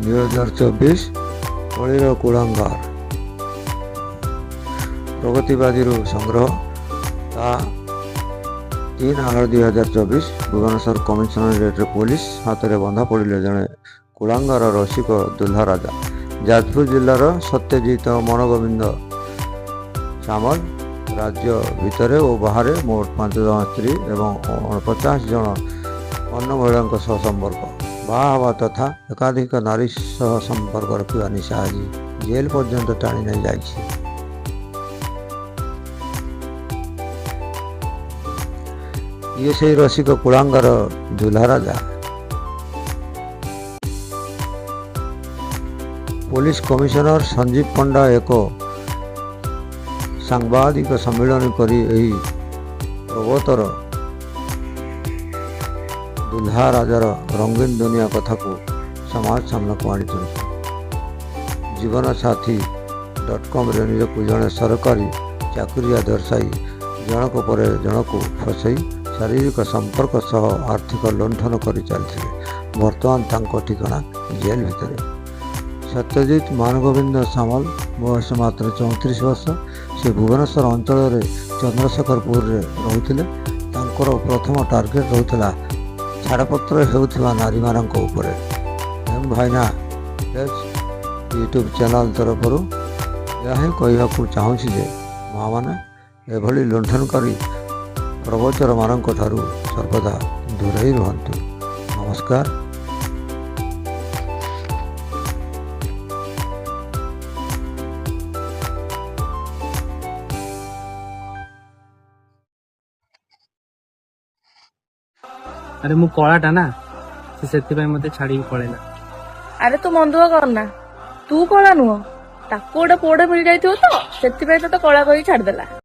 2024 କଳିର କୁଳାଙ୍ଗାର ପ୍ରଗତିବାଦୀ ସଂଗ୍ରହ ତା 3/8/2024 ଭୁବନେଶ୍ୱର କମିଶନରେଟ୍ରେ ପୋଲିସ ହାତରେ ବନ୍ଧା ପଡ଼ିଲେ ଜଣେ କୁଳାଙ୍ଗାର ରସିକ ଦୁଲ୍ହା ରାଜା। ଯାଜପୁର ଜିଲ୍ଲାର ସତ୍ୟଜିତ ମନଗୋବିନ୍ଦ ସାମଲ ରାଜ୍ୟ ଭିତରେ ଓ ବାହାରେ ମୋଟ 5 ଜଣ ସ୍ତ୍ରୀ ଏବଂ 49 ଜଣ ଅନ୍ୟ ମହିଳାଙ୍କ ସହ ସମ୍ପର୍କ, ବାହା ହେବା ତଥା ଏକାଧିକ ନାରୀ ସହ ସମ୍ପର୍କ ରଖିବା ନିଶା ଆଜି ଜେଲ୍ ପର୍ଯ୍ୟନ୍ତ ଟାଣି ନେଇଯାଇଛି। ଇଏ ସେହି ରସିକ କୁଳାଙ୍ଗାର ଦୁଲ୍ହା ରାଜା। ପୋଲିସ କମିଶନର ସଞ୍ଜୀବ ପଣ୍ଡା ଏକ ସାମ୍ବାଦିକ ସମ୍ମିଳନୀ କରି ଏହି ପ୍ରବର୍ତ୍ତର ଦୁଲ୍ହା ରାଜାର ରଙ୍ଗୀନ ଦୁନିଆ କଥାକୁ ସମାଜ ସାମ୍ନାକୁ ଆଣିଛନ୍ତି। ଜୀବନସାଥୀ.comରେ ନିଜକୁ ଜଣେ ସରକାରୀ ଚାକିରିଆ ଦର୍ଶାଇ ଜଣକ ପରେ ଜଣକୁ ଫସାଇ ଶାରୀରିକ ସମ୍ପର୍କ ସହ ଆର୍ଥିକ ଲୁଣ୍ଠନ କରି ଚାଲିଥିଲେ। ବର୍ତ୍ତମାନ ତାଙ୍କ ଠିକଣା ଜେଲ୍ ଭିତରେ। ସତ୍ୟଜିତ ମାନଗୋବିନ୍ଦ ସାମଲ ବୟସ ମାତ୍ର 34 ବର୍ଷ। ସେ ଭୁବନେଶ୍ୱର ଅଞ୍ଚଳରେ ଚନ୍ଦ୍ରଶେଖରପୁରରେ ରହୁଥିଲେ। ତାଙ୍କର ପ୍ରଥମ ଟାର୍ଗେଟ୍ ରହୁଥିଲା ଛାଡ଼ପତ୍ର ହେଉଥିବା ନାରୀମାନଙ୍କ ଉପରେ। ଭାଇନା ୟୁଟ୍ୟୁବ୍ ଚ୍ୟାନେଲ୍ ତରଫରୁ ଏହା ହିଁ କହିବାକୁ ଚାହୁଁଛି ଯେ ମାଆମାନେ ଏଭଳି ଲୁଣ୍ଠନକାରୀ ପ୍ରବଚରମାନଙ୍କ ଠାରୁ ସର୍ବଦା ଦୂରେଇ ରୁହନ୍ତୁ। ନମସ୍କାର। अरे मु कलाटा ना से मते छाड़ी पड़ेला। अरे तू मन दुख करना, तू कला नुह, ताको गोटे पुअटे मिल जाइथिବ ତ ସେଥିପାଇଁ ତତେ କଳା କରି ଛାଡ଼ିଦେଲା।